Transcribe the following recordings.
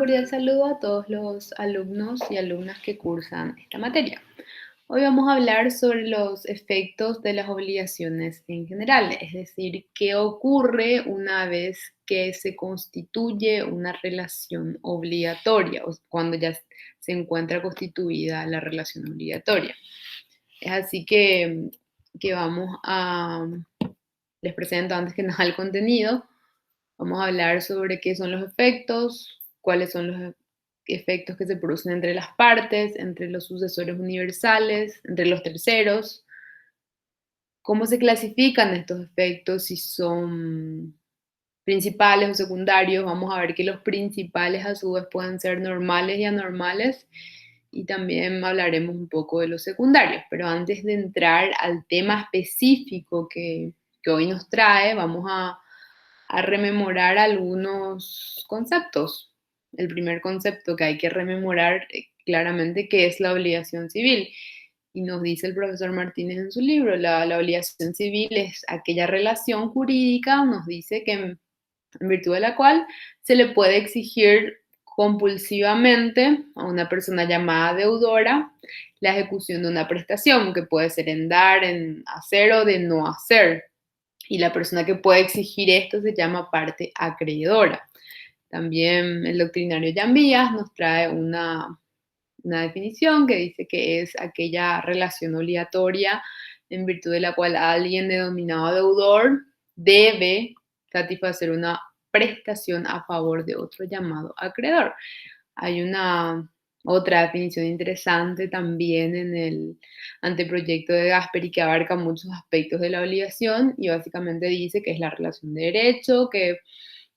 cordial saludo a todos los alumnos y alumnas que cursan esta materia. Hoy vamos a hablar sobre los efectos de las obligaciones en general, es decir, qué ocurre una vez que se constituye una relación obligatoria o cuando ya se encuentra constituida la relación obligatoria. Es así que les presento antes que nada el contenido. Vamos a hablar sobre qué son los efectos, cuáles son los efectos que se producen entre las partes, entre los sucesores universales, entre los terceros, cómo se clasifican estos efectos, si son principales o secundarios. Vamos a ver que los principales a su vez pueden ser normales y anormales, y también hablaremos un poco de los secundarios. Pero antes de entrar al tema específico que hoy nos trae, vamos a rememorar algunos conceptos. El primer concepto que hay que rememorar claramente que es la obligación civil. Y nos dice el profesor Martínez en su libro, la obligación civil es aquella relación jurídica, nos dice que en virtud de la cual se le puede exigir compulsivamente a una persona llamada deudora la ejecución de una prestación, que puede ser en dar, en hacer o de no hacer. Y la persona que puede exigir esto se llama parte acreedora. También el doctrinario Jan Villas nos trae una definición que dice que es aquella relación obligatoria en virtud de la cual alguien denominado deudor debe satisfacer una prestación a favor de otro llamado acreedor. Hay una otra definición interesante también en el anteproyecto de Gasperi que abarca muchos aspectos de la obligación y básicamente dice que es la relación de derecho, que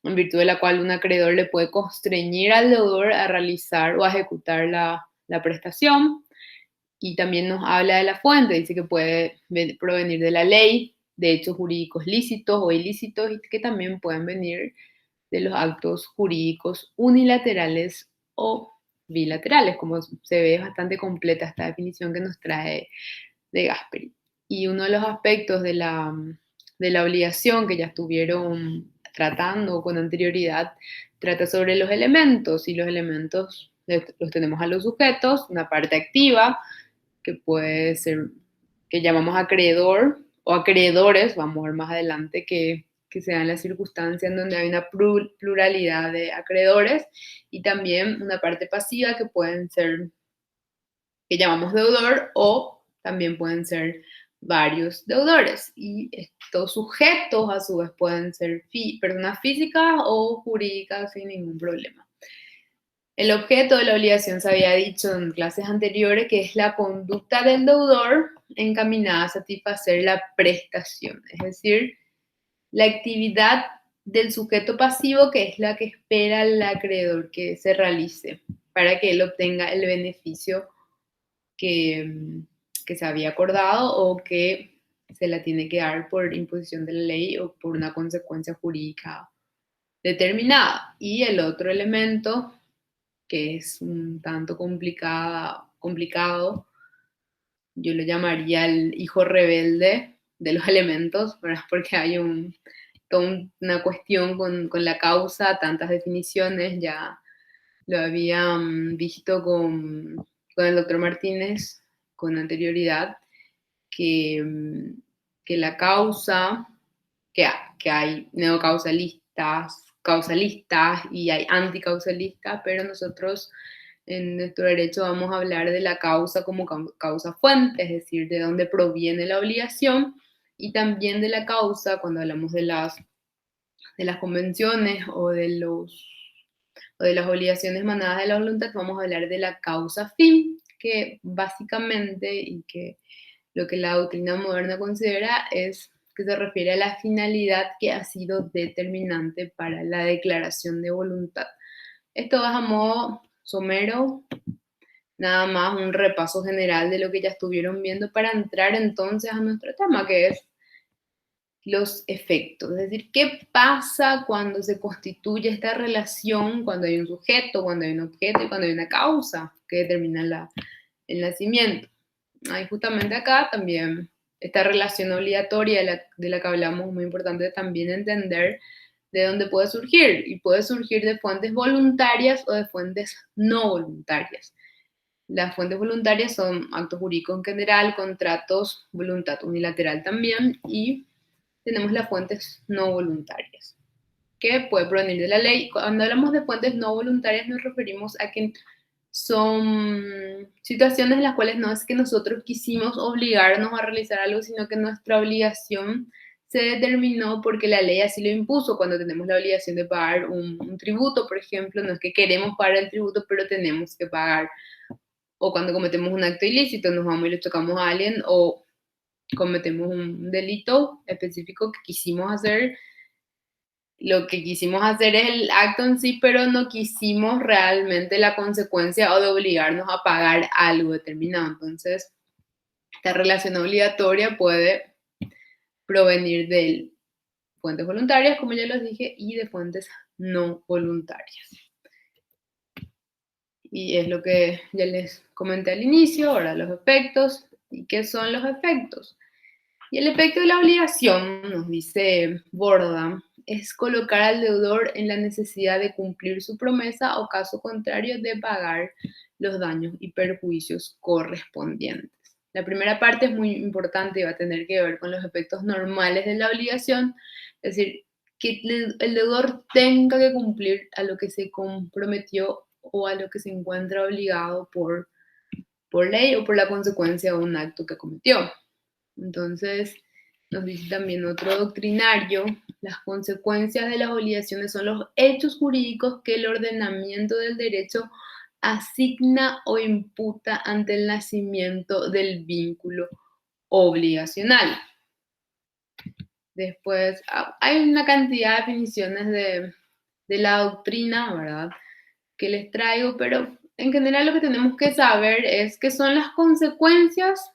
en virtud de la cual un acreedor le puede constreñir al deudor a realizar o a ejecutar la prestación. Y también nos habla de la fuente, dice que puede provenir de la ley, de hechos jurídicos lícitos o ilícitos, y que también pueden venir de los actos jurídicos unilaterales o bilaterales. Como se ve, es bastante completa esta definición que nos trae de Gasperi. Y uno de los aspectos de la obligación que ya estuvieron tratando con anterioridad trata sobre los elementos, y los elementos los tenemos a los sujetos, una parte activa que puede ser, que llamamos acreedor o acreedores, vamos a ver más adelante que se dan las circunstancias en donde hay una pluralidad de acreedores, y también una parte pasiva que pueden ser, que llamamos deudor, o también pueden ser varios deudores. Y estos sujetos a su vez pueden ser personas físicas o jurídicas sin ningún problema. El objeto de la obligación se había dicho en clases anteriores que es la conducta del deudor encaminada a satisfacer la prestación, es decir, la actividad del sujeto pasivo, que es la que espera el acreedor que se realice para que él obtenga el beneficio que, que se había acordado o que se la tiene que dar por imposición de la ley o por una consecuencia jurídica determinada. Y el otro elemento, que es un tanto complicado, yo lo llamaría el hijo rebelde de los elementos, ¿verdad? Porque hay toda una cuestión con la causa, tantas definiciones, ya lo habían visto con el doctor Martínez con anterioridad, que, que la causa, que hay neocausalistas, causalistas y hay anticausalistas, pero nosotros en nuestro derecho vamos a hablar de la causa como causa fuente, es decir, de dónde proviene la obligación, y también de la causa cuando hablamos de las convenciones o de las obligaciones emanadas de la voluntad, vamos a hablar de la causa fin, que básicamente, y que lo que la doctrina moderna considera es que se refiere a la finalidad que ha sido determinante para la declaración de voluntad. Esto es a modo somero, nada más un repaso general de lo que ya estuvieron viendo para entrar entonces a nuestro tema, que es los efectos. Es decir, ¿qué pasa cuando se constituye esta relación, cuando hay un sujeto, cuando hay un objeto y cuando hay una causa que determina el nacimiento? Ahí justamente acá también esta relación obligatoria de la que hablamos, muy importante también entender de dónde puede surgir, y puede surgir de fuentes voluntarias o de fuentes no voluntarias. Las fuentes voluntarias son actos jurídicos en general, contratos, voluntad unilateral también, y tenemos las fuentes no voluntarias, que puede provenir de la ley. Cuando hablamos de fuentes no voluntarias nos referimos a que son situaciones en las cuales no es que nosotros quisimos obligarnos a realizar algo, sino que nuestra obligación se determinó porque la ley así lo impuso. Cuando tenemos la obligación de pagar un tributo, por ejemplo, no es que queremos pagar el tributo, pero tenemos que pagar. O cuando cometemos un acto ilícito, nos vamos y le tocamos a alguien, o cometemos un delito específico que quisimos hacer. Lo que quisimos hacer es el acto en sí, pero no quisimos realmente la consecuencia o de obligarnos a pagar algo determinado. Entonces, esta relación obligatoria puede provenir de fuentes voluntarias, como ya los dije, y de fuentes no voluntarias. Y es lo que ya les comenté al inicio, ahora los efectos. ¿Y qué son los efectos? Y el efecto de la obligación, nos dice Borda, es colocar al deudor en la necesidad de cumplir su promesa o, caso contrario, de pagar los daños y perjuicios correspondientes. La primera parte es muy importante y va a tener que ver con los efectos normales de la obligación, es decir, que el deudor tenga que cumplir a lo que se comprometió o a lo que se encuentra obligado por ley o por la consecuencia de un acto que cometió. Entonces, nos dice también otro doctrinario, las consecuencias de las obligaciones son los hechos jurídicos que el ordenamiento del derecho asigna o imputa ante el nacimiento del vínculo obligacional. Después, hay una cantidad de definiciones de la doctrina, ¿verdad?, que les traigo, pero en general lo que tenemos que saber es qué son las consecuencias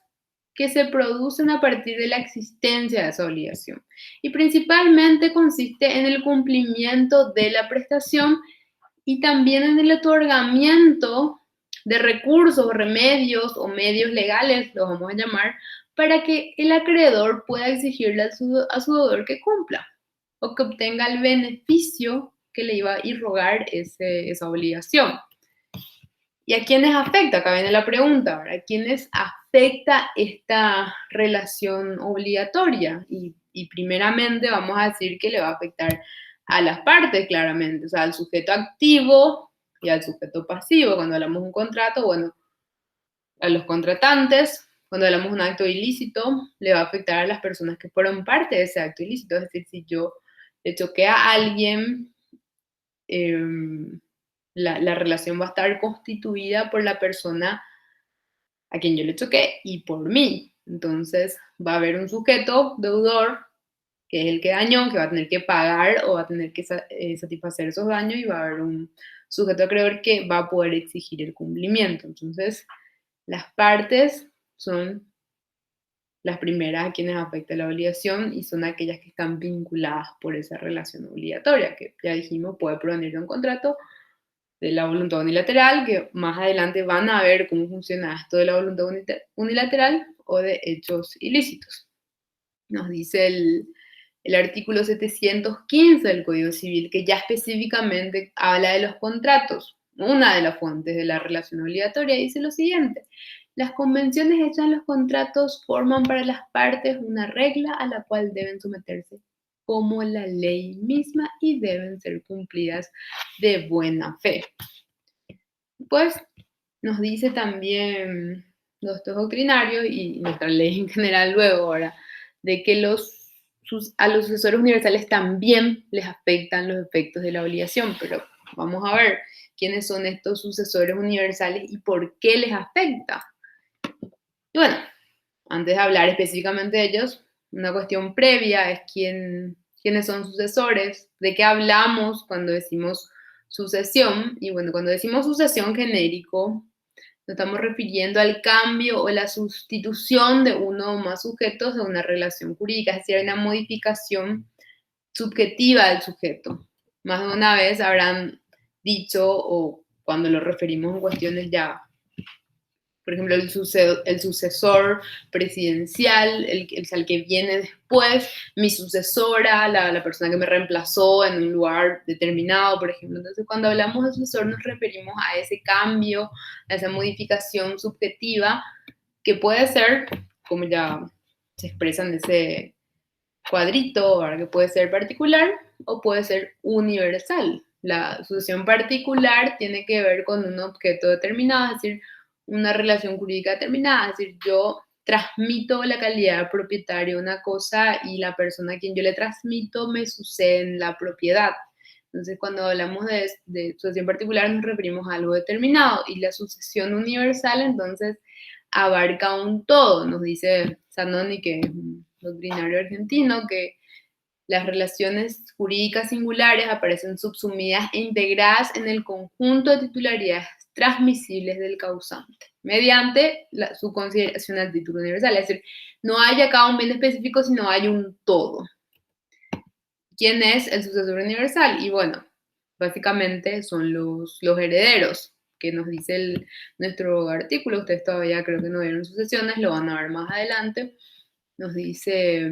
que se producen a partir de la existencia de esa obligación. Y principalmente consiste en el cumplimiento de la prestación y también en el otorgamiento de recursos, remedios o medios legales, los vamos a llamar, para que el acreedor pueda exigirle a su deudor que cumpla o que obtenga el beneficio que le iba a irrogar esa obligación. ¿Y a quiénes afecta? Acá viene la pregunta, ¿verdad? ¿A quiénes afecta esta relación obligatoria? Y primeramente vamos a decir que le va a afectar a las partes, claramente, o sea, al sujeto activo y al sujeto pasivo. Cuando hablamos de un contrato, bueno, a los contratantes. Cuando hablamos de un acto ilícito, le va a afectar a las personas que fueron parte de ese acto ilícito. Es decir, si yo le choqué a alguien, la relación va a estar constituida por la persona a quien yo le choqué y por mí. Entonces va a haber un sujeto deudor, que es el que dañó, que va a tener que pagar o va a tener que satisfacer esos daños, y va a haber un sujeto acreedor que va a poder exigir el cumplimiento. Entonces, las partes son las primeras a quienes afecta la obligación y son aquellas que están vinculadas por esa relación obligatoria, que ya dijimos puede provenir de un contrato, de la voluntad unilateral, que más adelante van a ver cómo funciona esto de la voluntad unilateral, o de hechos ilícitos. Nos dice el artículo 715 del Código Civil, que ya específicamente habla de los contratos. Una de las fuentes de la relación obligatoria dice lo siguiente: las convenciones hechas en los contratos forman para las partes una regla a la cual deben someterse como la ley misma y deben ser cumplidas de buena fe. Pues nos dice también los doctrinarios y nuestra ley en general luego ahora, de que a los sucesores universales también les afectan los efectos de la obligación, pero vamos a ver quiénes son estos sucesores universales y por qué les afecta. Y bueno, antes de hablar específicamente de ellos, una cuestión previa es quiénes son sucesores, de qué hablamos cuando decimos sucesión. Y bueno, cuando decimos sucesión genérico, nos estamos refiriendo al cambio o la sustitución de uno o más sujetos de una relación jurídica, es decir, hay una modificación subjetiva del sujeto. Más de una vez habrán dicho, o cuando lo referimos en cuestiones ya por ejemplo, el sucesor presidencial, el que viene después, mi sucesora, la persona que me reemplazó en un lugar determinado, por ejemplo. Entonces, cuando hablamos de sucesor nos referimos a ese cambio, a esa modificación subjetiva, que puede ser, como ya se expresa en ese cuadrito, ¿verdad? Que puede ser particular o puede ser universal. La sucesión particular tiene que ver con un objeto determinado, es decir, una relación jurídica determinada, es decir, yo transmito la calidad de propietario de una cosa y la persona a quien yo le transmito me sucede en la propiedad. Entonces, cuando hablamos de sucesión particular nos referimos a algo determinado y la sucesión universal, entonces, abarca un todo. Nos dice Zanoni, que es un doctrinario argentino, que las relaciones jurídicas singulares aparecen subsumidas e integradas en el conjunto de titularidades transmisibles del causante, mediante su consideración al título universal. Es decir, no hay acá un bien específico, sino hay un todo. ¿Quién es el sucesor universal? Y bueno, básicamente son los herederos, que nos dice nuestro artículo. Ustedes todavía creo que no vieron sucesiones, lo van a ver más adelante. Nos dice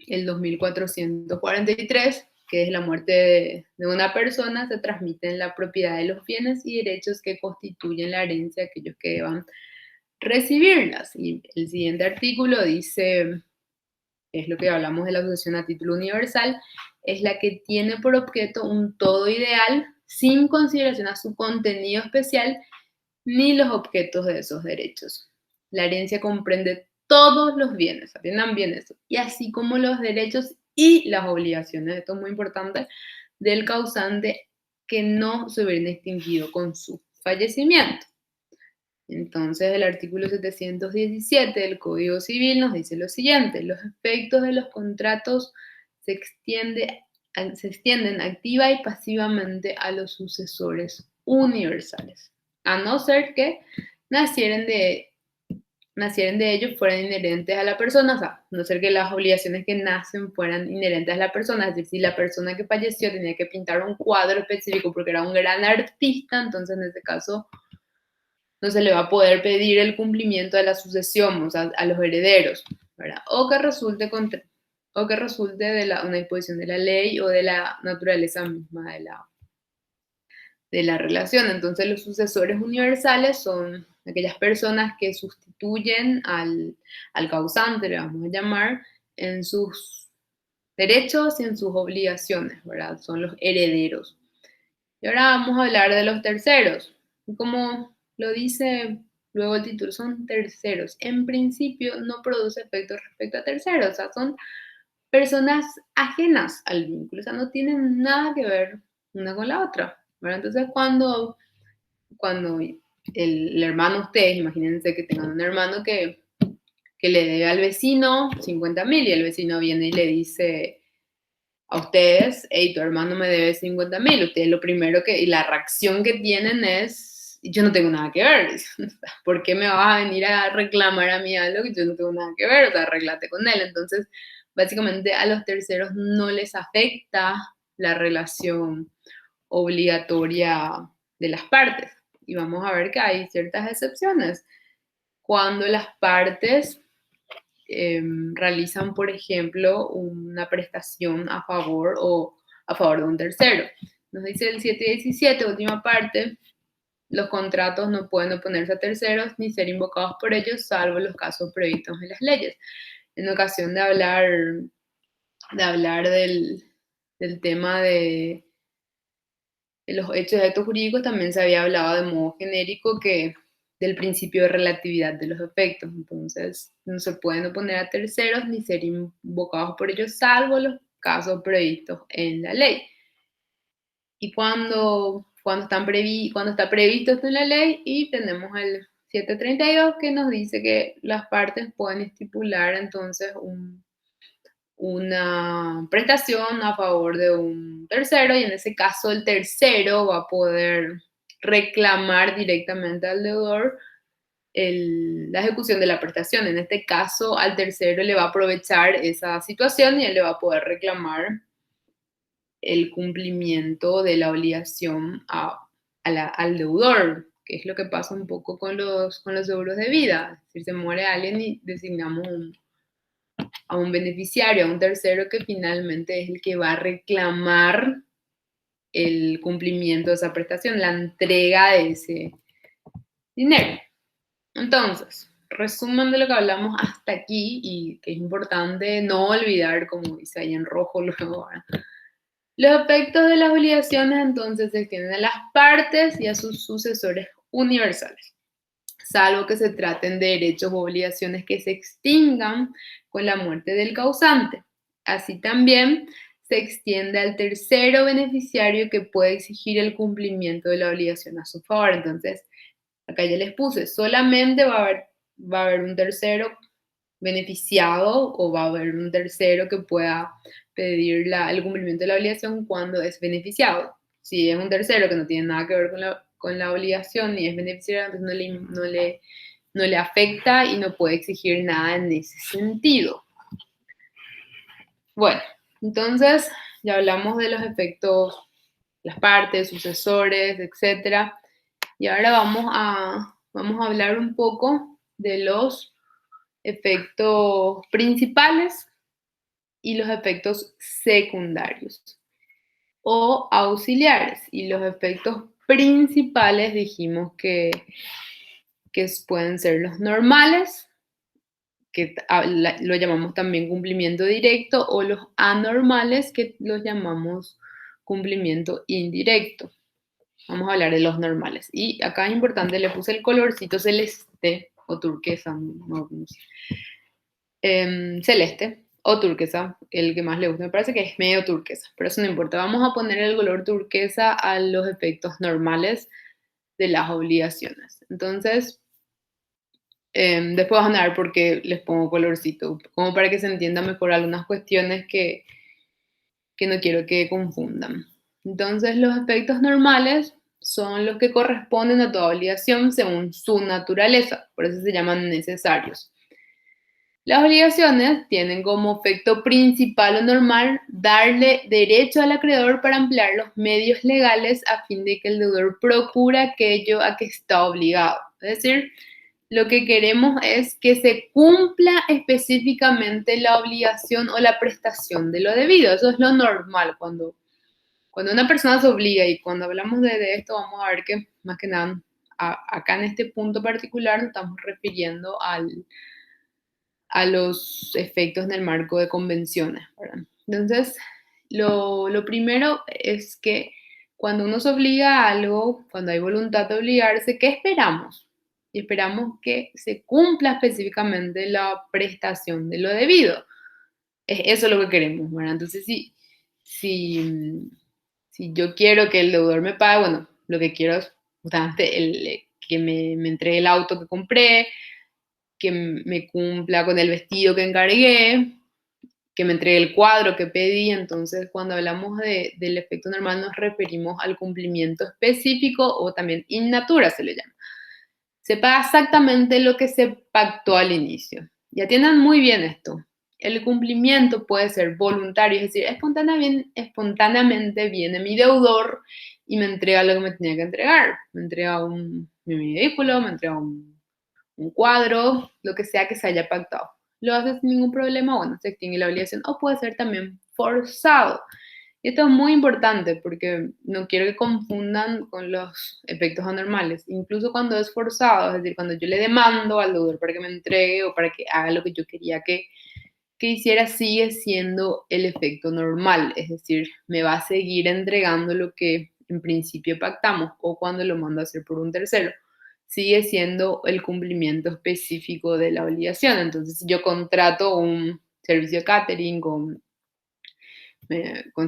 el 2443, que es la muerte de una persona, se transmiten la propiedad de los bienes y derechos que constituyen la herencia de aquellos que deban recibirlas. Y el siguiente artículo dice, es lo que hablamos de la sucesión a título universal, es la que tiene por objeto un todo ideal sin consideración a su contenido especial ni los objetos de esos derechos. La herencia comprende todos los bienes, atiendan bien eso, y así como los derechos y las obligaciones, esto es muy importante, del causante que no se hubieran extinguido con su fallecimiento. Entonces, el artículo 717 del Código Civil nos dice lo siguiente: los efectos de los contratos se extienden activa y pasivamente a los sucesores universales, a no ser que nacieran de ellos fueran inherentes a la persona, o sea, a no ser que las obligaciones que nacen fueran inherentes a la persona. Es decir, si la persona que falleció tenía que pintar un cuadro específico porque era un gran artista, entonces en ese caso no se le va a poder pedir el cumplimiento de la sucesión, o sea, a los herederos, ¿verdad? O que resulte de una disposición de la ley o de la naturaleza misma de la relación. Entonces, los sucesores universales son aquellas personas que sustituyen al causante, le vamos a llamar, en sus derechos y en sus obligaciones, ¿verdad? Son los herederos. Y ahora vamos a hablar de los terceros. Como lo dice luego el título, son terceros. En principio no produce efectos respecto a terceros, o sea, son personas ajenas al vínculo, o sea, no tienen nada que ver una con la otra, ¿verdad? Entonces, cuando el hermano, ustedes, imagínense que tengan un hermano que le debe al vecino 50.000 y el vecino viene y le dice a ustedes, hey, tu hermano me debe 50.000, ustedes lo primero y la reacción que tienen es, yo no tengo nada que ver, ¿por qué me vas a venir a reclamar a mí algo que yo no tengo nada que ver? O sea, arréglate con él. Entonces, básicamente a los terceros no les afecta la relación obligatoria de las partes. Y vamos a ver que hay ciertas excepciones. Cuando las partes realizan, por ejemplo, una prestación a favor o a favor de un tercero. Nos dice el 717, última parte, los contratos no pueden oponerse a terceros ni ser invocados por ellos, salvo los casos previstos en las leyes. En ocasión de hablar del tema de los hechos de actos jurídicos, también se había hablado de modo genérico que del principio de relatividad de los efectos. Entonces, no se pueden oponer a terceros ni ser invocados por ellos, salvo los casos previstos en la ley. Y cuando está previsto esto en la ley, y tenemos el 732 que nos dice que las partes pueden estipular entonces una prestación a favor de un tercero, y en ese caso el tercero va a poder reclamar directamente al deudor la ejecución de la prestación. En este caso, al tercero le va a aprovechar esa situación y él le va a poder reclamar el cumplimiento de la obligación al deudor, que es lo que pasa un poco con los seguros de vida. Es decir, se muere alguien y designamos a un beneficiario, a un tercero que finalmente es el que va a reclamar el cumplimiento de esa prestación, la entrega de ese dinero. Entonces, resumen de lo que hablamos hasta aquí y que es importante no olvidar, como dice ahí en rojo luego, ¿verdad? Los efectos de las obligaciones entonces se extienden a las partes y a sus sucesores universales, salvo que se traten de derechos o obligaciones que se extingan con la muerte del causante. Así también se extiende al tercero beneficiario que puede exigir el cumplimiento de la obligación a su favor. Entonces, acá ya les puse, solamente va a haber un tercero beneficiado o va a haber un tercero que pueda pedir el cumplimiento de la obligación cuando es beneficiado. Si es un tercero que no tiene nada que ver con la obligación ni es beneficiario, entonces no le afecta y no puede exigir nada en ese sentido. Bueno, entonces ya hablamos de los efectos, las partes, sucesores, etc. Y ahora vamos a hablar un poco de los efectos principales y los efectos secundarios o auxiliares. Y los efectos principales dijimos que pueden ser los normales, que lo llamamos también cumplimiento directo, o los anormales, que los llamamos cumplimiento indirecto. Vamos a hablar de los normales. Y acá es importante, le puse el colorcito celeste o turquesa, no sé. Celeste o turquesa, el que más le gusta, me parece que es medio turquesa, pero eso no importa. Vamos a poner el color turquesa a los efectos normales de las obligaciones. Entonces, después van a ver por qué les pongo colorcito, como para que se entienda mejor algunas cuestiones que no quiero que confundan. Entonces, los efectos normales son los que corresponden a toda obligación según su naturaleza, por eso se llaman necesarios. Las obligaciones tienen como efecto principal o normal darle derecho al acreedor para emplear los medios legales a fin de que el deudor procure aquello a que está obligado. Es decir, lo que queremos es que se cumpla específicamente la obligación o la prestación de lo debido. Eso es lo normal cuando una persona se obliga, y cuando hablamos de esto vamos a ver que más que nada acá en este punto particular nos estamos refiriendo a los efectos en el marco de convenciones, ¿verdad? Entonces, lo primero es que cuando uno se obliga a algo, cuando hay voluntad de obligarse, ¿qué esperamos? Y esperamos que se cumpla específicamente la prestación de lo debido. Es eso lo que queremos, ¿verdad? Entonces, si yo quiero que el deudor me pague, bueno, lo que quiero es justamente que me entregue el auto que compré, que me cumpla con el vestido que encargué, que me entregue el cuadro que pedí. Entonces, cuando hablamos del efecto normal, nos referimos al cumplimiento específico o también in natura se le llama. Se paga exactamente lo que se pactó al inicio. Y atiendan muy bien esto. El cumplimiento puede ser voluntario, es decir, espontáneamente viene mi deudor y me entrega lo que me tenía que entregar. Me entrega mi vehículo, me entrega un cuadro, lo que sea que se haya pactado. Lo hace sin ningún problema, bueno, se extingue la obligación, o puede ser también forzado. Y esto es muy importante porque no quiero que confundan con los efectos anormales. Incluso cuando es forzado, es decir, cuando yo le demando al deudor para que me entregue o para que haga lo que yo quería que hiciera, sigue siendo el efecto normal. Es decir, me va a seguir entregando lo que en principio pactamos, o cuando lo mando a hacer por un tercero sigue siendo el cumplimiento específico de la obligación. Entonces, si yo contrato un servicio de catering con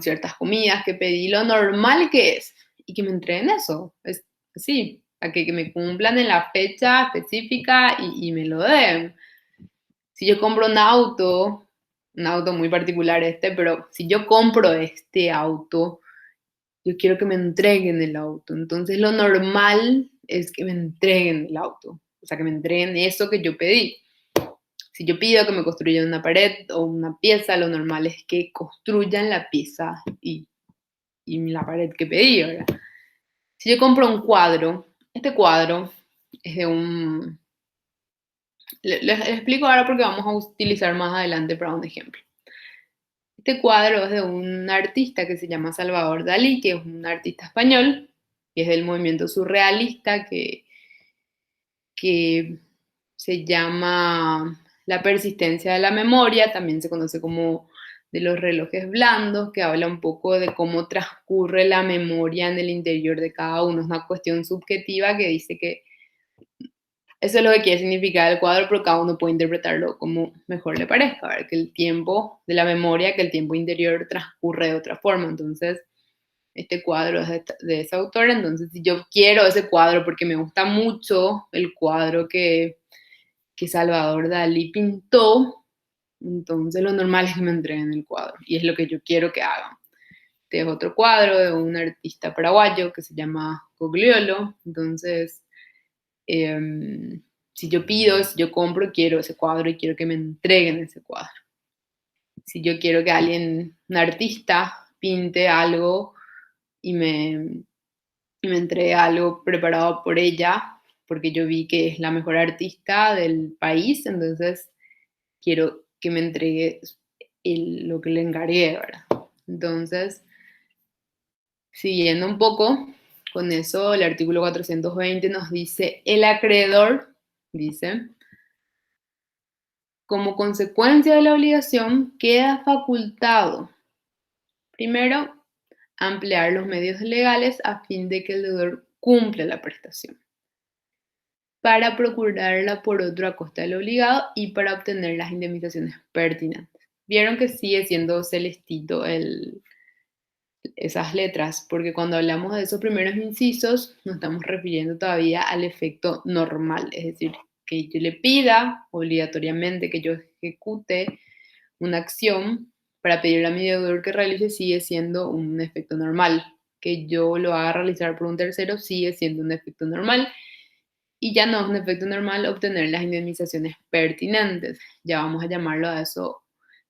ciertas comidas que pedí, lo normal que es, y que me entreguen eso, es así, a que me cumplan en la fecha específica y me lo den. Si yo compro un auto muy particular pero si yo compro este auto, yo quiero que me entreguen el auto. Entonces, lo normal es que me entreguen el auto, o sea, que me entreguen eso que yo pedí. Si yo pido que me construyan una pared o una pieza, lo normal es que construyan la pieza y la pared que pedí, ¿verdad? Si yo compro un cuadro, Este cuadro es de un... Les explico ahora porque vamos a utilizar más adelante para un ejemplo. Este cuadro es de un artista que se llama Salvador Dalí, que es un artista español, que es del movimiento surrealista, que se llama La persistencia de la memoria, también se conoce como de los relojes blandos, que habla un poco de cómo transcurre la memoria en el interior de cada uno. Es una cuestión subjetiva que dice que eso es lo que quiere significar el cuadro, pero cada uno puede interpretarlo como mejor le parezca, ¿verdad? Que el tiempo de la memoria, que el tiempo interior transcurre de otra forma. Entonces, este cuadro es de ese autor, entonces si yo quiero ese cuadro porque me gusta mucho el cuadro que Salvador Dalí pintó, entonces lo normal es que me entreguen el cuadro y es lo que yo quiero que hagan. Este es otro cuadro de un artista paraguayo que se llama Cogliolo, entonces si yo pido, si yo compro, quiero ese cuadro y quiero que me entreguen ese cuadro. Si yo quiero que alguien, un artista, pinte algo y me entregue algo preparado por ella, porque yo vi que es la mejor artista del país, entonces quiero que me entregue lo que le encargué, ¿verdad? Entonces, siguiendo un poco con eso, el artículo 420 nos dice, el acreedor, dice, como consecuencia de la obligación, queda facultado, primero, ampliar los medios legales a fin de que el deudor cumpla la prestación, para procurarla por otro a costa del obligado y para obtener las indemnizaciones pertinentes. Vieron que sigue siendo celestito esas letras, porque cuando hablamos de esos primeros incisos, nos estamos refiriendo todavía al efecto normal, es decir, que yo le pida obligatoriamente que yo ejecute una acción para pedirle a mi deudor que realice sigue siendo un efecto normal. Que yo lo haga realizar por un tercero sigue siendo un efecto normal y ya no es un efecto normal obtener las indemnizaciones pertinentes. Ya vamos a llamarlo a eso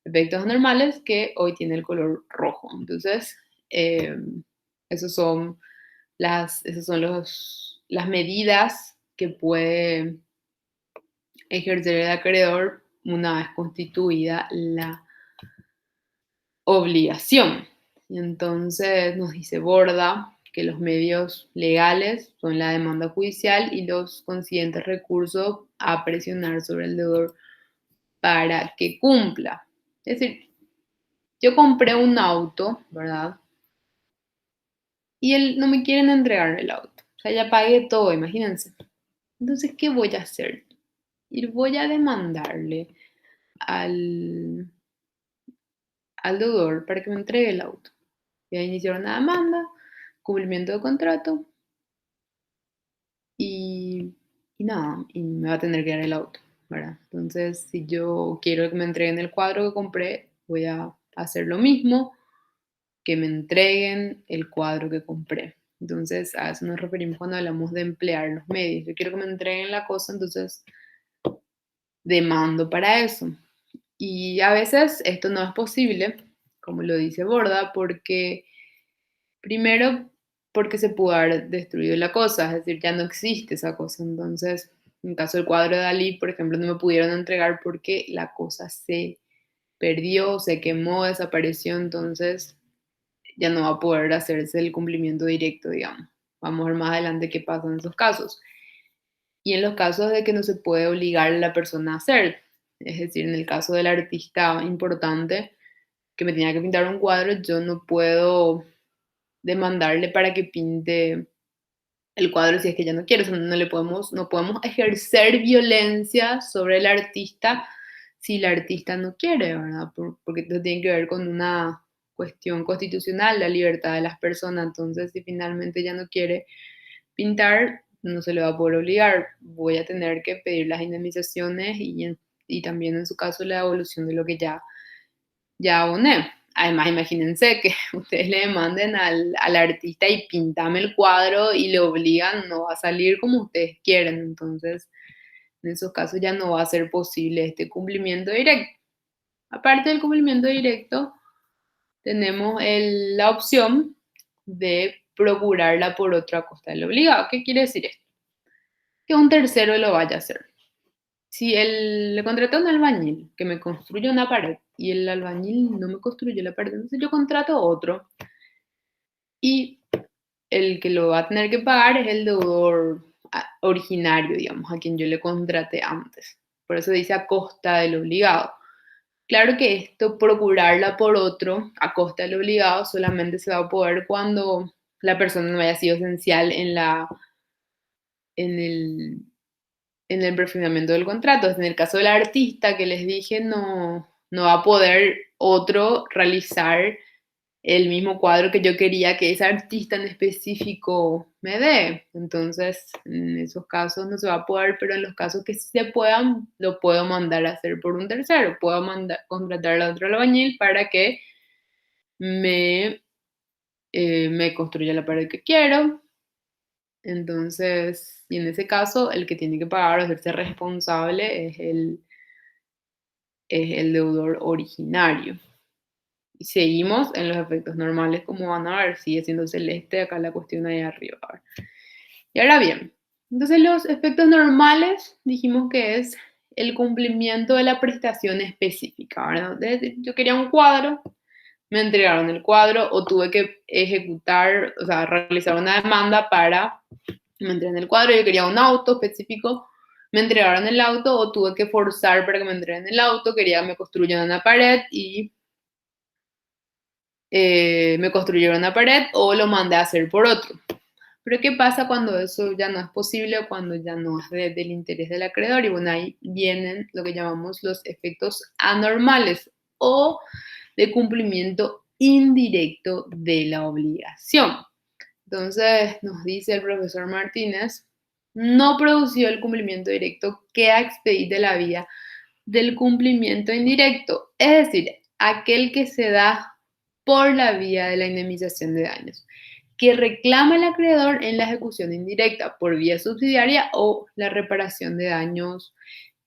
efectos normales que hoy tiene el color rojo. Entonces, eh, esos son las medidas que puede ejercer el acreedor una vez constituida la obligación. Y entonces nos dice Borda que los medios legales son la demanda judicial y los consiguientes recursos a presionar sobre el deudor para que cumpla. Es decir, yo compré un auto, ¿verdad? Y él no me quieren entregar el auto. O sea, ya pagué todo, imagínense. Entonces, ¿qué voy a hacer? Y voy a demandarle al, al deudor para que me entregue el auto. Voy a iniciar una demanda, cumplimiento de contrato y, y nada, y me va a tener que dar el auto, ¿verdad? Entonces, si yo quiero que me entreguen el cuadro que compré, voy a hacer lo mismo, que me entreguen el cuadro que compré. Entonces, a eso nos referimos cuando hablamos de emplear los medios. Yo quiero que me entreguen la cosa, entonces demando para eso. Y a veces esto no es posible, como lo dice Borda, porque primero porque se pudo haber destruido la cosa, es decir, ya no existe esa cosa. Entonces, en el caso del cuadro de Dalí, por ejemplo, no me pudieron entregar porque la cosa se perdió, se quemó, desapareció, entonces ya no va a poder hacerse el cumplimiento directo, digamos. Vamos a ver más adelante qué pasa en esos casos. Y en los casos de que no se puede obligar a la persona a hacer, es decir, en el caso del artista importante que me tenía que pintar un cuadro, yo no puedo demandarle para que pinte el cuadro si es que ya no quiere. O sea, no podemos ejercer violencia sobre el artista si el artista no quiere, ¿verdad? Porque esto tiene que ver con una cuestión constitucional, la libertad de las personas. Entonces, si finalmente ya no quiere pintar, no se le va a poder obligar. Voy a tener que pedir las indemnizaciones y también en su caso la devolución de lo que ya aboné. Además, imagínense que ustedes le demanden al artista y pintame el cuadro y le obligan, no va a salir como ustedes quieren. Entonces, en esos casos ya no va a ser posible este cumplimiento directo. Aparte del cumplimiento directo, tenemos la opción de procurarla por otra costa del obligado. ¿Qué quiere decir esto? que un tercero lo vaya a hacer. Si le contraté a un albañil que me construye una pared y el albañil no me construye la pared, entonces yo contrato a otro y el que lo va a tener que pagar es el deudor originario, digamos, a quien yo le contraté antes. Por eso dice a costa del obligado. Claro que esto, procurarla por otro a costa del obligado, solamente se va a poder cuando la persona no haya sido esencial en el, en el perfeccionamiento del contrato. En el caso del artista que les dije, no va a poder otro realizar el mismo cuadro que yo quería que ese artista en específico me dé. Entonces, en esos casos no se va a poder, pero en los casos que sí se puedan, lo puedo mandar a hacer por un tercero. Puedo contratar a otro albañil para que me, me construya la pared que quiero. Entonces, y en ese caso, el que tiene que pagar o hacerse responsable es el deudor originario. Y seguimos en los efectos normales, como van a ver, sigue siendo celeste acá la cuestión ahí arriba. Y ahora bien, entonces los efectos normales dijimos que es el cumplimiento de la prestación específica, ¿verdad? Es decir, yo quería un cuadro, me entregaron el cuadro o tuve que ejecutar, o sea, realizar una demanda para, me entreguen el cuadro, yo quería un auto específico, me entregaron el auto o tuve que forzar para que me entreguen el auto, quería que me construyan una pared y me construyeron una pared o lo mandé a hacer por otro. Pero ¿qué pasa cuando eso ya no es posible o cuando ya no es del interés del acreedor? Y bueno, ahí vienen lo que llamamos los efectos anormales o de cumplimiento indirecto de la obligación. Entonces, nos dice el profesor Martínez, no produció el cumplimiento directo, queda expedida la vía del cumplimiento indirecto, es decir, aquel que se da por la vía de la indemnización de daños, que reclama el acreedor en la ejecución indirecta por vía subsidiaria o la reparación de daños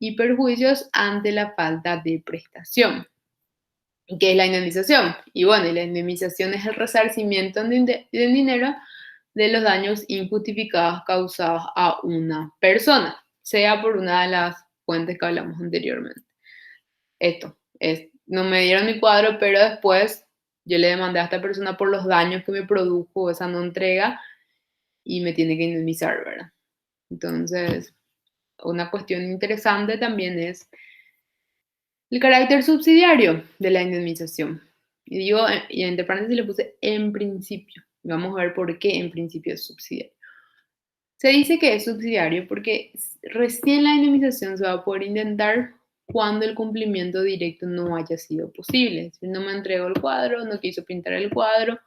y perjuicios ante la falta de prestación. ¿Qué es la indemnización? Y bueno, la indemnización es el resarcimiento en dinero de los daños injustificados causados a una persona, sea por una de las fuentes que hablamos anteriormente. Esto es, no me dieron mi cuadro, pero después yo le demandé a esta persona por los daños que me produjo esa no entrega y me tiene que indemnizar, ¿verdad? Entonces, una cuestión interesante también es el carácter subsidiario de la indemnización. Y digo, y entre paréntesis le puse en principio. Vamos a ver por qué en principio es subsidiario. Se dice que es subsidiario porque recién la indemnización se va a poder intentar cuando el cumplimiento directo no haya sido posible. Si no me entregó el cuadro, no quiso pintar el cuadro,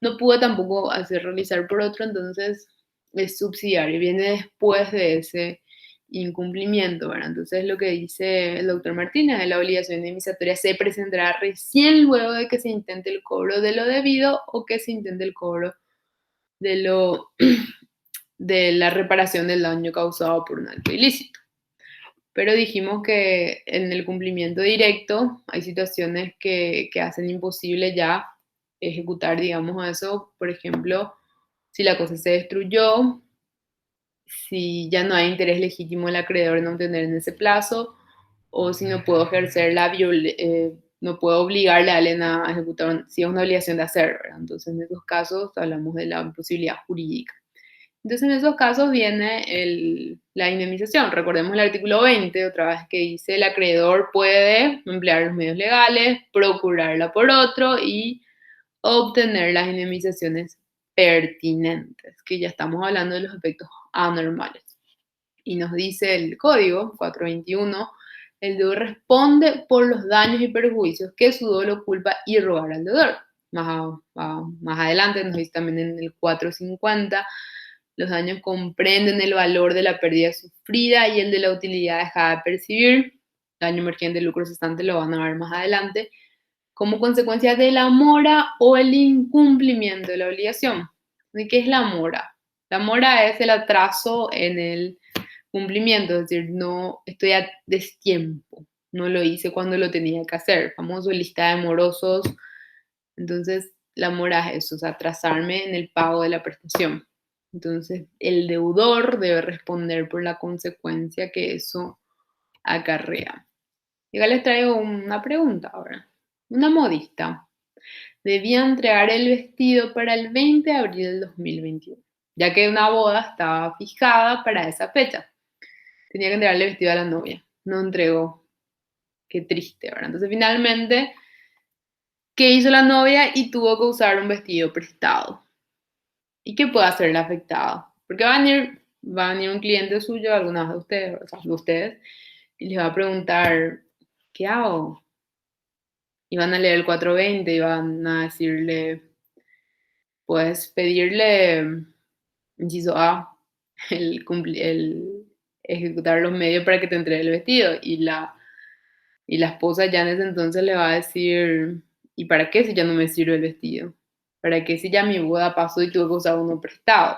no pude tampoco hacer realizar por otro, entonces es subsidiario, viene después de ese incumplimiento, ¿verdad? Entonces lo que dice el doctor Martínez es la obligación indemnizatoria se presentará recién luego de que se intente el cobro de lo debido o que se intente el cobro de lo de la reparación del daño causado por un acto ilícito. Pero dijimos que en el cumplimiento directo hay situaciones que hacen imposible ya ejecutar, digamos, eso. Por ejemplo, si la cosa se destruyó, si ya no hay interés legítimo del acreedor en obtener en ese plazo, o si no puedo ejercer no puedo obligarle a alguien a ejecutar, si es una obligación de hacer, ¿verdad? Entonces, en esos casos hablamos de la imposibilidad jurídica. Entonces, en esos casos viene la indemnización. Recordemos el artículo 20, otra vez, que dice el acreedor puede emplear los medios legales, procurarla por otro y obtener las indemnizaciones pertinentes, que ya estamos hablando de los efectos anormales. Y nos dice el código 421, el deudor responde por los daños y perjuicios que su dolo, culpa y rogar al deudor. Más adelante nos dice también en el 450, los daños comprenden el valor de la pérdida sufrida y el de la utilidad dejada de percibir. Daño emergente, lucro cesante, lo van a ver más adelante, como consecuencia de la mora o el incumplimiento de la obligación. ¿De qué es la mora? La mora es el atraso en el cumplimiento, es decir, no estoy a destiempo, no lo hice cuando lo tenía que hacer, famoso lista de morosos. Entonces, la mora es eso, o sea, atrasarme en el pago de la prestación. Entonces, el deudor debe responder por la consecuencia que eso acarrea. Y acá les traigo una pregunta ahora. Una modista debía entregar el vestido para el 20 de abril del 2021, ya que una boda estaba fijada para esa fecha. Tenía que entregarle el vestido a la novia. No entregó. Qué triste, ¿verdad? Entonces, finalmente, ¿qué hizo la novia? Y tuvo que usar un vestido prestado. ¿Y qué puede hacer el afectado? Porque va a venir un cliente suyo, algunas de ustedes, o sea, de ustedes, y les va a preguntar, ¿qué hago? Y van a leer el 420 y van a decirle, puedes pedirle, inciso A, el ejecutar los medios para que te entregue el vestido. Y la esposa ya en ese entonces le va a decir, ¿y para qué si ya no me sirve el vestido? ¿Para qué si ya mi boda pasó y tuve que usar uno prestado?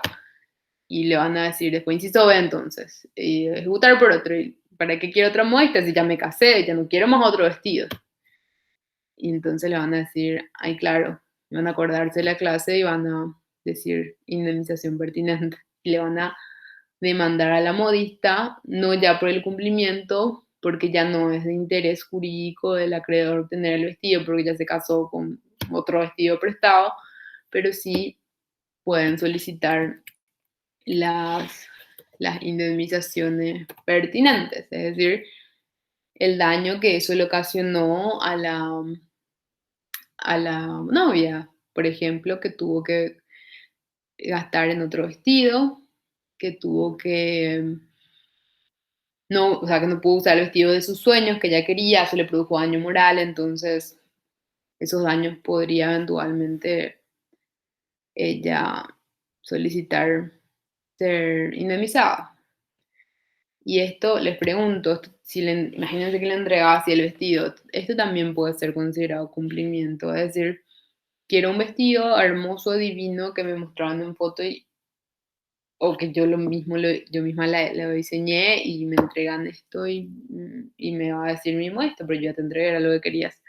Y le van a decir después, inciso B entonces, y ejecutar por otro. ¿Y para qué quiero otra muestra si ya me casé, ya no quiero más otro vestido? Y entonces le van a decir, ay, claro, van a acordarse de la clase y van a decir indemnización pertinente. Y le van a demandar a la modista, no ya por el cumplimiento, porque ya no es de interés jurídico del acreedor tener el vestido, porque ya se casó con otro vestido prestado, pero sí pueden solicitar las, las indemnizaciones pertinentes, es decir, el daño que eso le ocasionó a la novia, por ejemplo, que tuvo que gastar en otro vestido, que tuvo que no, o sea, que no pudo usar el vestido de sus sueños que ella quería, eso le produjo daño moral, entonces esos daños podría eventualmente ella solicitar ser indemnizada. Y esto, les pregunto, si imagínense que le entregaba así el vestido, esto también puede ser considerado cumplimiento, es decir, quiero un vestido hermoso, divino, que me mostraron en foto o que yo misma lo diseñé y me entregan esto y me va a decir mismo esto, pero yo ya te entregué, era lo que querías.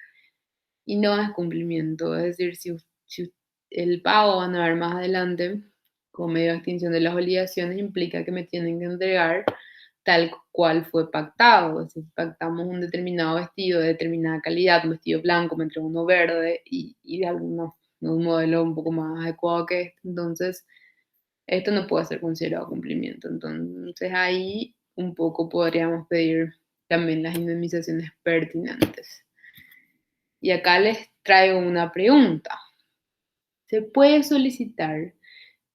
Y no es cumplimiento, es decir, si el pago van a ver más adelante, como medio de extinción de las obligaciones, implica que me tienen que entregar tal cual fue pactado. Es decir, pactamos un determinado vestido de determinada calidad, un vestido blanco, me entregó uno verde y de un modelo un poco más adecuado que este. Entonces, esto no puede ser considerado cumplimiento. Entonces, ahí un poco podríamos pedir también las indemnizaciones pertinentes. Y acá les traigo una pregunta. ¿Se puede solicitar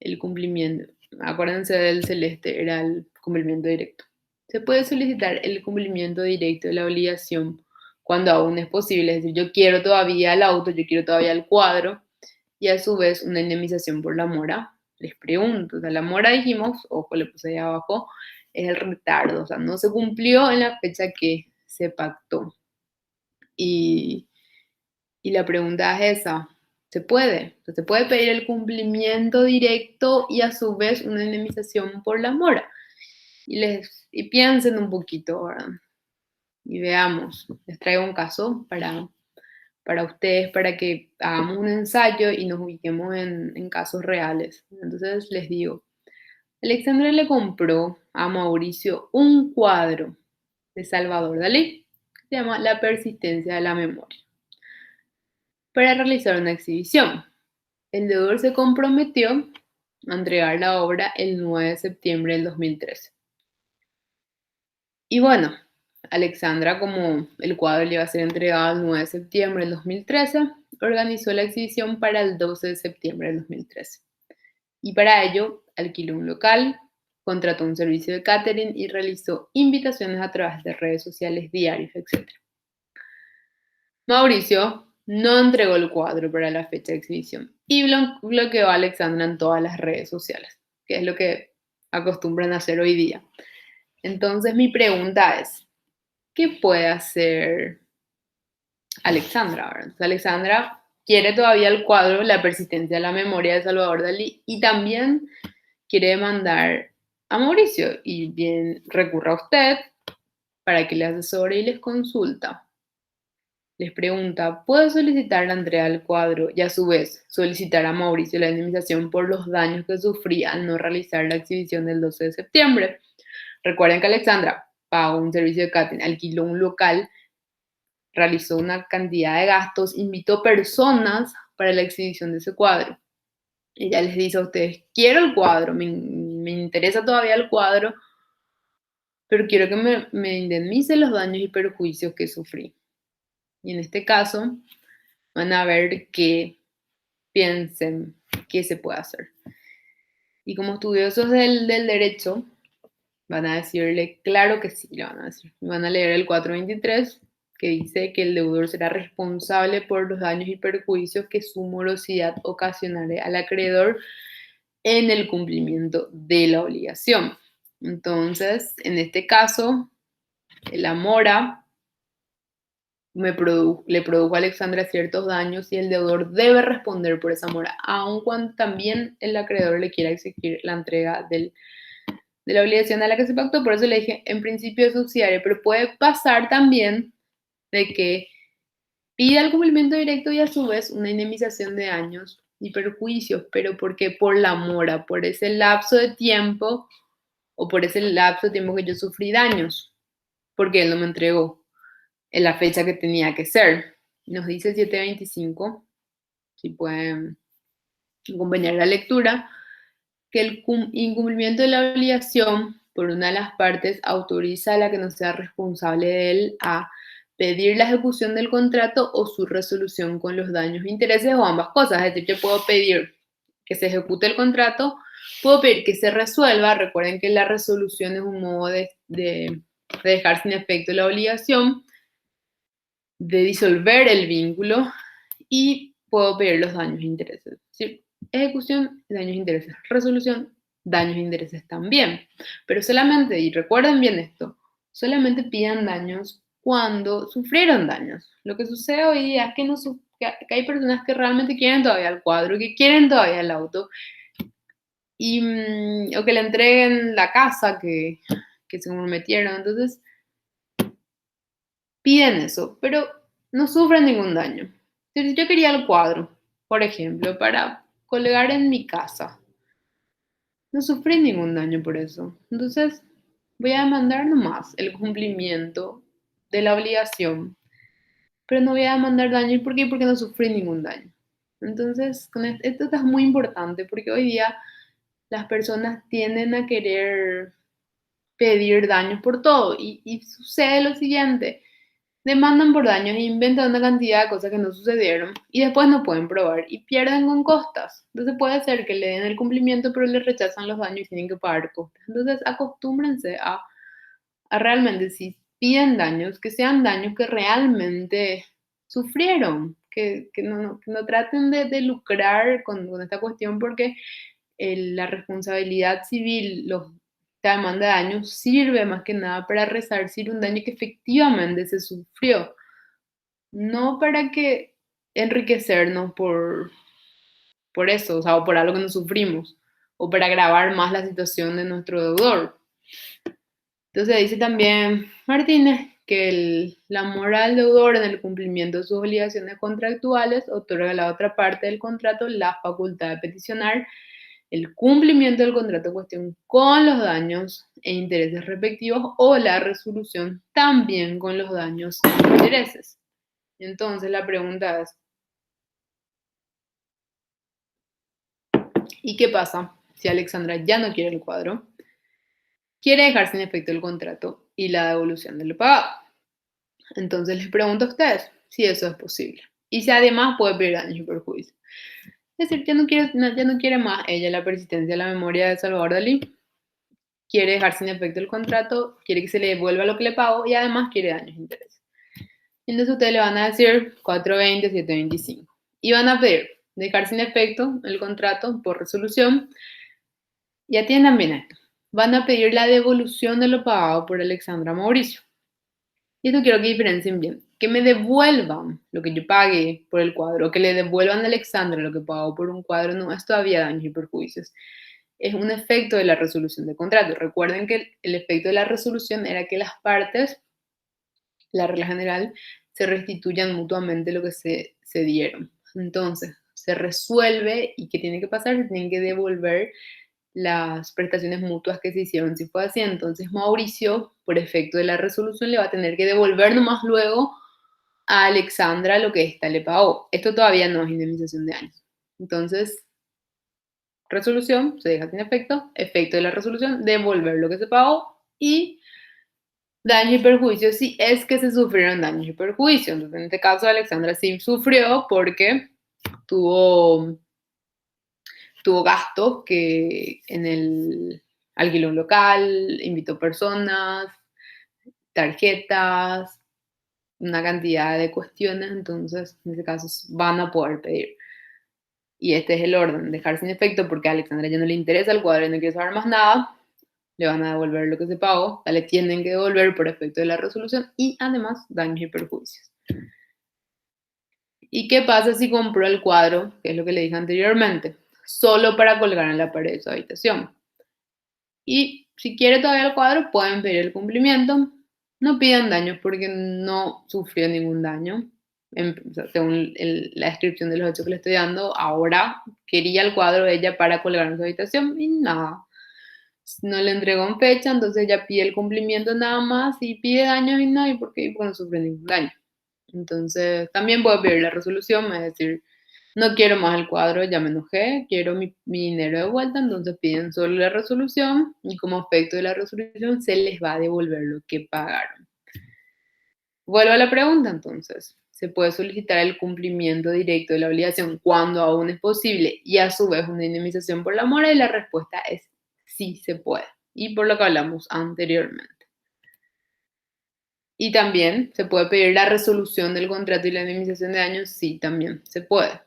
el cumplimiento? Acuérdense del celeste, era el cumplimiento directo. Se puede solicitar el cumplimiento directo de la obligación cuando aún es posible. Es decir, yo quiero todavía el auto, yo quiero todavía el cuadro y a su vez una indemnización por la mora. Les pregunto, o sea, la mora dijimos, ojo, le puse ahí abajo, es el retardo, o sea, no se cumplió en la fecha que se pactó. Y la pregunta es esa, ¿se puede? ¿Se puede pedir el cumplimiento directo y a su vez una indemnización por la mora? Y piensen un poquito, ¿verdad? Y veamos, les traigo un caso para ustedes, para que hagamos un ensayo y nos ubiquemos en casos reales. Entonces les digo, Alexandra le compró a Mauricio un cuadro de Salvador Dalí, que se llama La persistencia de la memoria, para realizar una exhibición. El deudor se comprometió a entregar la obra el 9 de septiembre del 2013. Y bueno, Alexandra, como el cuadro le iba a ser entregado el 9 de septiembre del 2013, organizó la exhibición para el 12 de septiembre del 2013. Y para ello alquiló un local, contrató un servicio de catering y realizó invitaciones a través de redes sociales, diarios, etc. Mauricio no entregó el cuadro para la fecha de exhibición y bloqueó a Alexandra en todas las redes sociales, que es lo que acostumbran a hacer hoy día. Entonces mi pregunta es, ¿qué puede hacer Alexandra? Entonces, Alexandra quiere todavía el cuadro La persistencia de la memoria de Salvador Dalí y también quiere demandar a Mauricio y bien recurra a usted para que le asesore y les consulta. les pregunta, ¿puedo solicitar la entrega del cuadro y a su vez solicitar a Mauricio la indemnización por los daños que sufrí al no realizar la exhibición del 12 de septiembre? Recuerden que Alexandra pagó un servicio de catering, alquiló un local, realizó una cantidad de gastos, invitó personas para la exhibición de ese cuadro. Ella les dice a ustedes, quiero el cuadro, me interesa todavía el cuadro, pero quiero que me indemnicen los daños y perjuicios que sufrí. Y en este caso, van a ver que piensen qué se puede hacer. Y como estudiosos del derecho, van a decirle, claro que sí, le van a decir. Van a leer el 423, que dice que el deudor será responsable por los daños y perjuicios que su morosidad ocasionare al acreedor en el cumplimiento de la obligación. Entonces, en este caso, la mora le produjo a Alexandra ciertos daños y el deudor debe responder por esa mora, aun cuando también el acreedor le quiera exigir la entrega de la obligación a la que se pactó. Por eso le dije, en principio es subsidiario, pero puede pasar también de que pida el cumplimiento directo y a su vez una indemnización de daños y perjuicios, pero porque por la mora, por ese lapso de tiempo o por ese lapso de tiempo que yo sufrí daños, porque él no me entregó en la fecha que tenía que ser. Nos dice 725, si pueden acompañar la lectura, que el incumplimiento de la obligación por una de las partes autoriza a la que no sea responsable de él a pedir la ejecución del contrato o su resolución con los daños e intereses o ambas cosas. Es decir, yo puedo pedir que se ejecute el contrato, puedo pedir que se resuelva. Recuerden que la resolución es un modo de dejar sin efecto la obligación, de disolver el vínculo y puedo pedir los daños e intereses. ¿Sí? Ejecución, daños e intereses. Resolución, daños e intereses también. Pero solamente, y recuerden bien esto, solamente pidan daños cuando sufrieron daños. Lo que sucede hoy día es que hay personas que realmente quieren todavía el cuadro, que quieren todavía el auto, o que le entreguen la casa que se comprometieron. Entonces, piden eso, pero no sufren ningún daño. Si yo quería el cuadro, por ejemplo, para colgar en mi casa, no sufrí ningún daño por eso. Entonces, voy a demandar nomás el cumplimiento de la obligación, pero no voy a demandar daño. ¿Y por qué? Porque no sufrí ningún daño. Entonces, esto es muy importante porque hoy día las personas tienden a querer pedir daños por todo y sucede lo siguiente. Demandan por daños e inventan una cantidad de cosas que no sucedieron y después no pueden probar y pierden con costas. Entonces puede ser que le den el cumplimiento pero le rechazan los daños y tienen que pagar costas. Entonces acostúmbrense a realmente, si piden daños, que sean daños que realmente sufrieron, que no traten de lucrar con esta cuestión porque la responsabilidad civil, esta demanda de daños sirve más que nada para resarcir un daño que efectivamente se sufrió, no para que enriquecernos por eso, o sea, o por algo que no sufrimos, o para agravar más la situación de nuestro deudor. Entonces dice también Martínez que la moral deudor en el cumplimiento de sus obligaciones contractuales otorga a la otra parte del contrato la facultad de peticionar el cumplimiento del contrato en cuestión con los daños e intereses respectivos o la resolución también con los daños e intereses. Entonces la pregunta es, ¿y qué pasa si Alexandra ya no quiere el cuadro? Quiere dejar sin efecto el contrato y la devolución de lo pagado. Entonces les pregunto a ustedes si eso es posible. Y si además puede pedir daños y perjuicios. Es decir, ya no quiere más ella la persistencia de la memoria de Salvador Dalí, quiere dejar sin efecto el contrato, quiere que se le devuelva lo que le pagó y además quiere daños e intereses. Entonces ustedes le van a decir 420, 725 y van a pedir dejar sin efecto el contrato por resolución y atiendan bien esto. Van a pedir la devolución de lo pagado por Alexandra Mauricio. Y esto quiero que diferencien bien. Que me devuelvan lo que yo pagué por el cuadro, que le devuelvan a Alexandra lo que pagó por un cuadro, no es todavía daños y perjuicios. Es un efecto de la resolución de contrato. Recuerden que el efecto de la resolución era que las partes, la regla general, se restituyan mutuamente lo que se dieron. Entonces, se resuelve y ¿qué tiene que pasar? Se tienen que devolver las prestaciones mutuas que se hicieron. Si fue así, entonces Mauricio, por efecto de la resolución, le va a tener que devolver nomás luego a Alexandra lo que ésta le pagó. Esto todavía no es indemnización de daños. Entonces, resolución, se deja sin efecto, efecto de la resolución, devolver lo que se pagó y daños y perjuicios si es que se sufrieron daños y perjuicios. Entonces, en este caso, Alexandra sí sufrió porque tuvo, tuvo gastos que en el alquiló un local, invitó personas, tarjetas, una cantidad de cuestiones, entonces en ese caso van a poder pedir. Y este es el orden, dejar sin efecto porque a Alexandra ya no le interesa el cuadro y no quiere saber más nada, le van a devolver lo que se pagó, le tienen que devolver por efecto de la resolución y además daños y perjuicios. ¿Y qué pasa si compró el cuadro, que es lo que le dije anteriormente, solo para colgar en la pared de su habitación? Y si quiere todavía el cuadro, pueden pedir el cumplimiento. No pidan daños porque no sufrió ningún daño. O sea, según la descripción de los hechos que le estoy dando, ahora quería el cuadro de ella para colgar en su habitación y nada. No le entregó en fecha, entonces ella pide el cumplimiento nada más y pide daños y no, ¿y por qué? Porque no sufre ningún daño. Entonces, también puedo pedir la resolución, es decir, no quiero más el cuadro, ya me enojé, quiero mi dinero de vuelta, entonces piden solo la resolución y como efecto de la resolución se les va a devolver lo que pagaron. Vuelvo a la pregunta entonces. ¿Se puede solicitar el cumplimiento directo de la obligación cuando aún es posible y a su vez una indemnización por la mora? Y la respuesta es sí se puede. Y por lo que hablamos anteriormente. Y también se puede pedir la resolución del contrato y la indemnización de daños, sí, también se puede.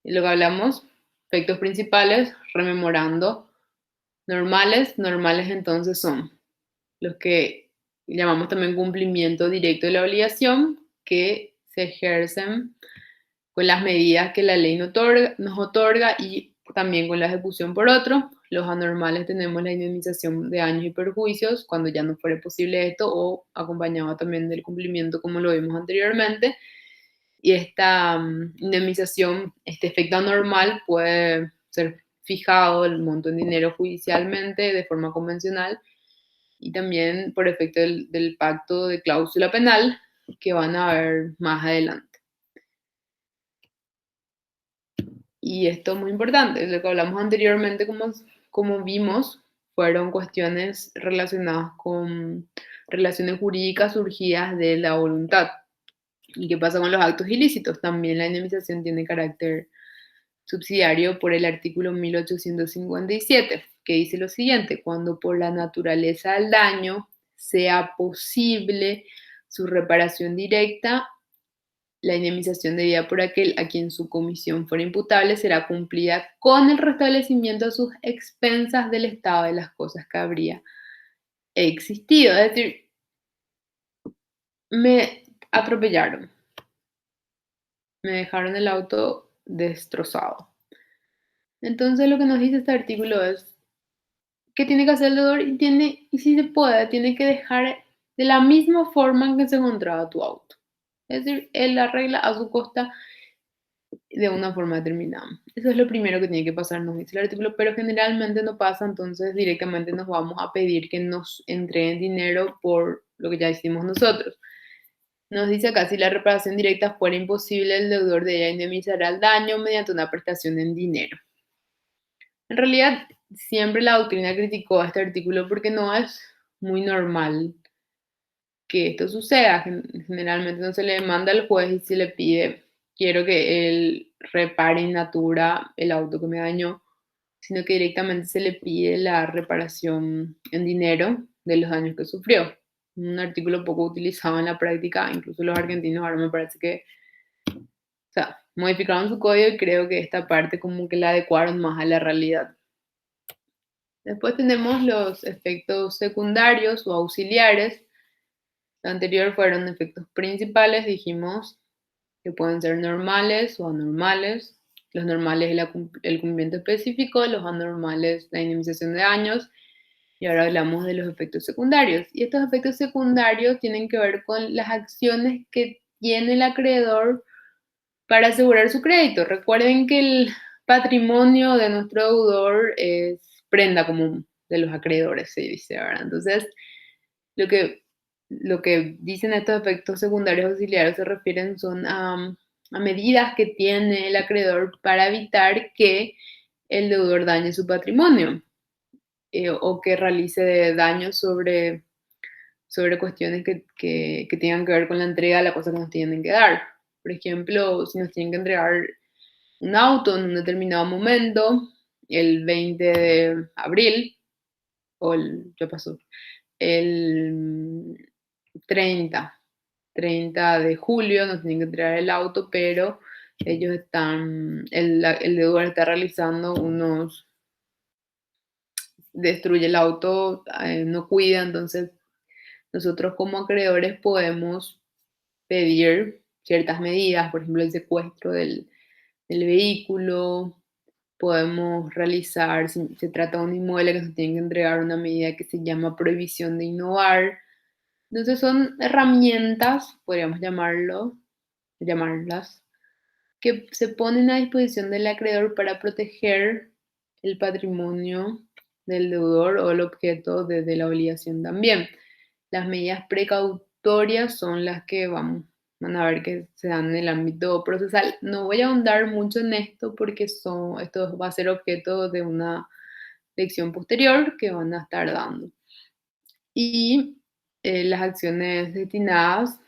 Y lo que hablamos, efectos principales, rememorando, normales, normales entonces son los que llamamos también cumplimiento directo de la obligación, que se ejercen con las medidas que la ley nos otorga y también con la ejecución por otro. Los anormales tenemos la indemnización de daños y perjuicios cuando ya no fuera posible esto o acompañado también del cumplimiento como lo vimos anteriormente. Y esta indemnización, este efecto anormal puede ser fijado el monto en dinero judicialmente de forma convencional y también por efecto del pacto de cláusula penal que van a ver más adelante. Y esto es muy importante, lo que hablamos anteriormente, como vimos, fueron cuestiones relacionadas con relaciones jurídicas surgidas de la voluntad. ¿Y qué pasa con los actos ilícitos? También la indemnización tiene carácter subsidiario por el artículo 1857, que dice lo siguiente: cuando por la naturaleza del daño sea posible su reparación directa, la indemnización debida por aquel a quien su comisión fuera imputable será cumplida con el restablecimiento a sus expensas del estado de las cosas que habría existido. Es decir, me atropellaron, me dejaron el auto destrozado. Entonces lo que nos dice este artículo es que tiene que hacer el deudor y si se puede, tiene que dejar de la misma forma en que se encontraba tu auto. Es decir, él arregla a su costa de una forma determinada. Eso es lo primero que tiene que pasar, nos dice el artículo, pero generalmente no pasa, entonces directamente nos vamos a pedir que nos entreguen dinero por lo que ya hicimos nosotros. Nos dice acá, si la reparación directa fuera imposible, el deudor debe indemnizar el daño mediante una prestación en dinero. En realidad, siempre la doctrina criticó a este artículo porque no es muy normal que esto suceda. Generalmente no se le demanda al juez y se le pide, quiero que él repare in natura el auto que me dañó, sino que directamente se le pide la reparación en dinero de los daños que sufrió. Un artículo poco utilizado en la práctica, incluso los argentinos ahora me parece que, o sea, modificaron su código y creo que esta parte como que la adecuaron más a la realidad. Después tenemos los efectos secundarios o auxiliares. Lo anterior fueron efectos principales, dijimos que pueden ser normales o anormales. Los normales el cumplimiento específico, los anormales la indemnización de daños Y ahora hablamos de los efectos secundarios. Y estos efectos secundarios tienen que ver con las acciones que tiene el acreedor para asegurar su crédito. Recuerden que el patrimonio de nuestro deudor es prenda común de los acreedores, se dice, ¿verdad? Entonces, lo que, lo que dicen estos efectos secundarios auxiliares se refieren son a medidas que tiene el acreedor para evitar que el deudor dañe su patrimonio o que realice daños sobre cuestiones que tengan que ver con la entrega de la cosa que nos tienen que dar. Por ejemplo, si nos tienen que entregar un auto en un determinado momento, el 20 de abril, ya pasó, el 30 de julio nos tienen que entregar el auto, pero el deudor está realizando destruye el auto, no cuida, entonces nosotros como acreedores podemos pedir ciertas medidas, por ejemplo, el secuestro del vehículo, podemos realizar, si se trata de un inmueble que se tiene que entregar una medida que se llama prohibición de innovar. Entonces son herramientas, podríamos llamarlas, que se ponen a disposición del acreedor para proteger el patrimonio del deudor o el objeto de la obligación también. Las medidas precautorias son las que van a ver que se dan en el ámbito procesal. No voy a ahondar mucho en esto porque esto va a ser objeto de una lección posterior que van a estar dando. Y las acciones destinadas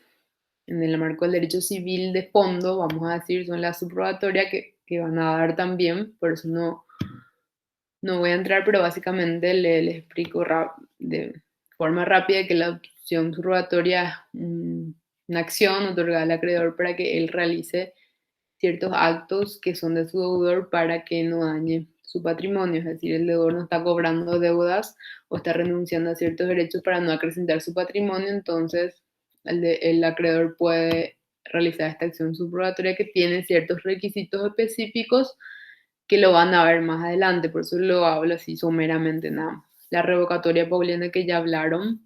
en el marco del derecho civil de fondo, vamos a decir, son las subrogatorias que van a dar también, por eso no voy a entrar, pero básicamente les explico de forma rápida que la opción subrogatoria es una acción otorgada al acreedor para que él realice ciertos actos que son de su deudor para que no dañe su patrimonio, es decir, el deudor no está cobrando deudas o está renunciando a ciertos derechos para no acrecentar su patrimonio, entonces el acreedor puede realizar esta acción subrogatoria que tiene ciertos requisitos específicos que lo van a ver más adelante, por eso lo hablo así someramente nada más. La revocatoria paulina que ya hablaron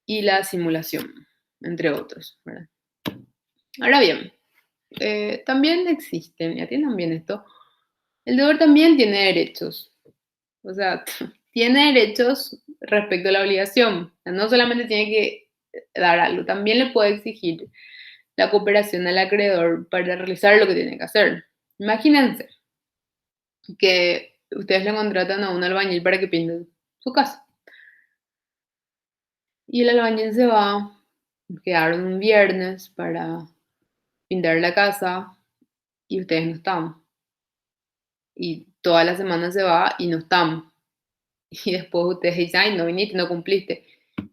y la simulación, entre otros, ¿verdad? Ahora bien, también existen, y atiendan bien esto, el deudor también tiene derechos, o sea, tiene derechos respecto a la obligación, o sea, no solamente tiene que dar algo, también le puede exigir la cooperación al acreedor para realizar lo que tiene que hacer. Imagínense que ustedes le contratan a un albañil para que pinte su casa. Y el albañil se va, quedaron un viernes para pintar la casa y ustedes no están. Y toda la semana se va y no están. Y después ustedes dicen, ay, no viniste, no cumpliste.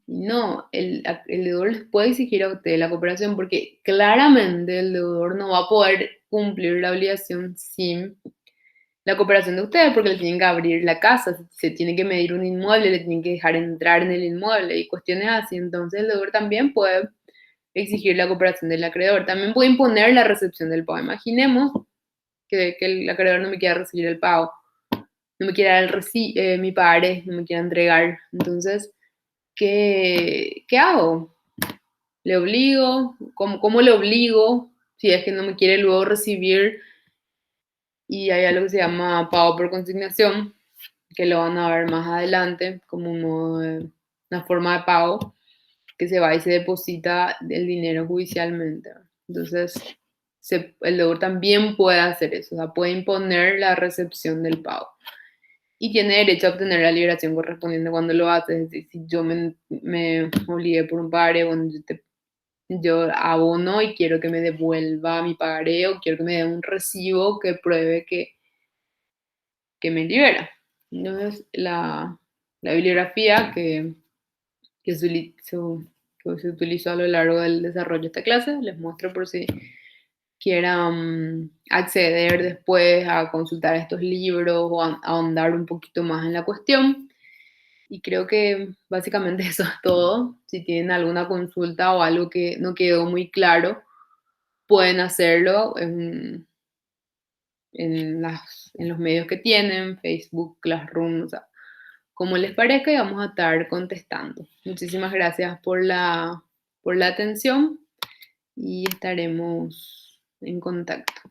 Y no, el deudor les puede exigir a ustedes la cooperación porque claramente el deudor no va a poder cumplir la obligación sin la cooperación de ustedes, porque le tienen que abrir la casa, se tiene que medir un inmueble, le tienen que dejar entrar en el inmueble y cuestiones así. Entonces el deudor también puede exigir la cooperación del acreedor. También puede imponer la recepción del pago. Imaginemos que el acreedor no me quiera recibir el pago, no me quiera dar mi pagaré, no me quiera entregar. Entonces, ¿qué hago? ¿Le obligo? ¿Cómo le obligo? Si es que no me quiere luego recibir y hay algo que se llama pago por consignación, que lo van a ver más adelante como una forma de pago que se va y se deposita el dinero judicialmente. Entonces, el deudor también puede hacer eso, o sea, puede imponer la recepción del pago. Y tiene derecho a obtener la liberación correspondiente cuando lo hace. Es decir, si yo me obligué por un pagaré, bueno, yo abono y quiero que me devuelva mi pagaré o quiero que me dé un recibo que pruebe que me libera. Entonces, la bibliografía que se utilizó a lo largo del desarrollo de esta clase, les muestro por si quieran acceder después a consultar estos libros o a ahondar un poquito más en la cuestión. Y creo que básicamente eso es todo. Si tienen alguna consulta o algo que no quedó muy claro, pueden hacerlo en los medios que tienen, Facebook, Classroom, o sea, como les parezca y vamos a estar contestando. Muchísimas gracias por la atención y estaremos en contacto.